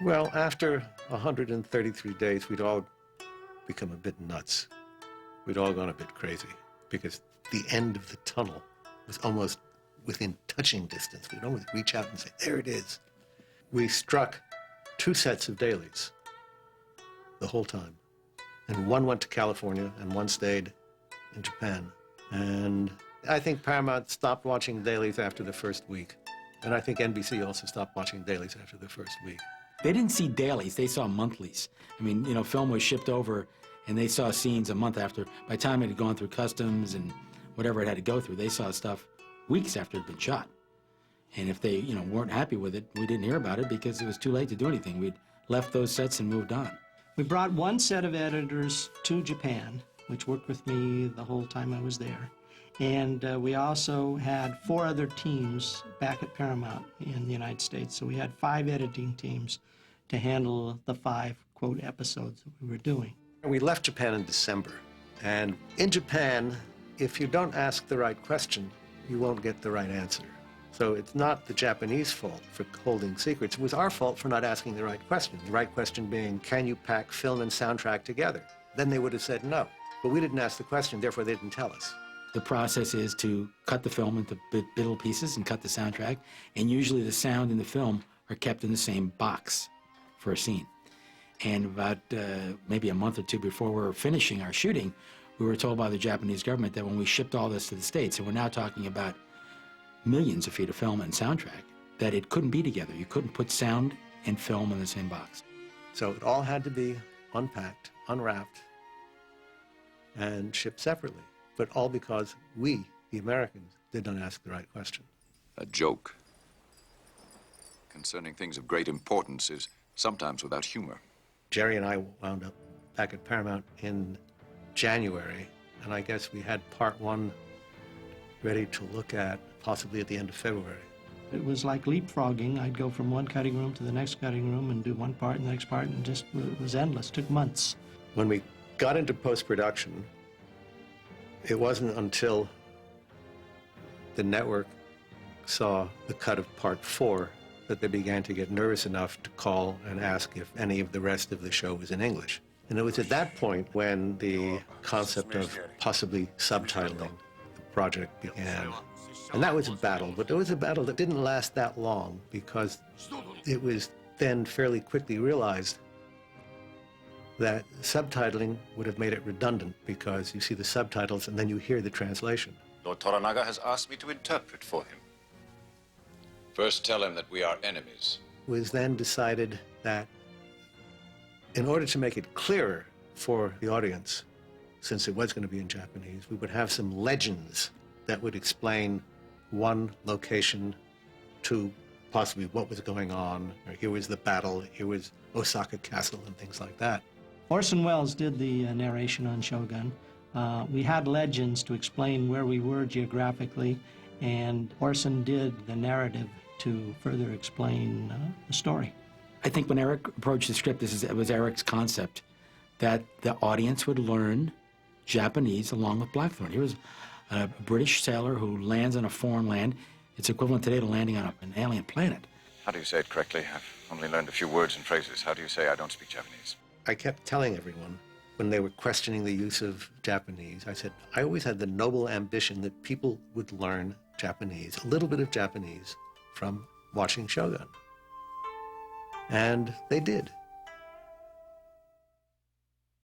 Well, after 133 days, we'd all become a bit nuts. We'd all gone a bit crazy because the end of the tunnel was almost within touching distance. We'd almost reach out and say, there it is. We struck 2 sets of dailies the whole time. And one went to California and one stayed in Japan. And I think Paramount stopped watching dailies after the first week. And I think NBC also stopped watching dailies after the first week. They didn't see dailies, they saw monthlies. I mean, you know, film was shipped over and they saw scenes a month after. By the time it had gone through customs and whatever it had to go through, they saw stuff weeks after it had been shot. And if they, you know, weren't happy with it, we didn't hear about it because it was too late to do anything. We'd left those sets and moved on. We brought one set of editors to Japan, which worked with me the whole time I was there. And we also had 4 other teams back at Paramount in the United States. So we had 5 editing teams to handle the 5, quote, episodes that we were doing. We left Japan in December. And in Japan, if you don't ask the right question, you won't get the right answer. So it's not the Japanese fault for holding secrets. It was our fault for not asking the right question. The right question being, can you pack film and soundtrack together? Then they would have said no. But we didn't ask the question, therefore they didn't tell us. The process is to cut the film into little pieces and cut the soundtrack, and usually the sound and the film are kept in the same box for a scene. And about maybe a month or 2 before we were finishing our shooting, we were told by the Japanese government that when we shipped all this to the States, and we're now talking about millions of feet of film and soundtrack, that it couldn't be together. You couldn't put sound and film in the same box. So it all had to be unpacked, unwrapped, and shipped separately. But all because we, the Americans, did not ask the right question. A joke concerning things of great importance is sometimes without humor. Jerry and I wound up back at Paramount in January, and I guess we had part 1 ready to look at possibly at the end of February. It was like leapfrogging. I'd go from one cutting room to the next cutting room and do one part and the next part, and just it was endless. It took months. When we got into post-production, it wasn't until the network saw the cut of part 4 that they began to get nervous enough to call and ask if any of the rest of the show was in English. And it was at that point when the concept of possibly subtitling the project began. And that was a battle, but it was a battle that didn't last that long because it was then fairly quickly realized that subtitling would have made it redundant because you see the subtitles and then you hear the translation. Lord Toranaga has asked me to interpret for him. First tell him that we are enemies. It was then decided that in order to make it clearer for the audience, since it was going to be in Japanese, we would have some legends that would explain one location to possibly what was going on, or here was the battle, here was Osaka Castle, and things like that. Orson Welles did the narration on Shogun. We had legends to explain where we were geographically, and Orson did the narrative to further explain the story. I think when Eric approached the script, it was Eric's concept that the audience would learn Japanese along with Blackthorne. He was a British sailor who lands on a foreign land. It's equivalent today to landing on an alien planet. How do you say it correctly? I've only learned a few words and phrases. How do you say I don't speak Japanese? I kept telling everyone when they were questioning the use of Japanese, I said, I always had the noble ambition that people would learn Japanese, a little bit of Japanese, from watching Shogun. And they did.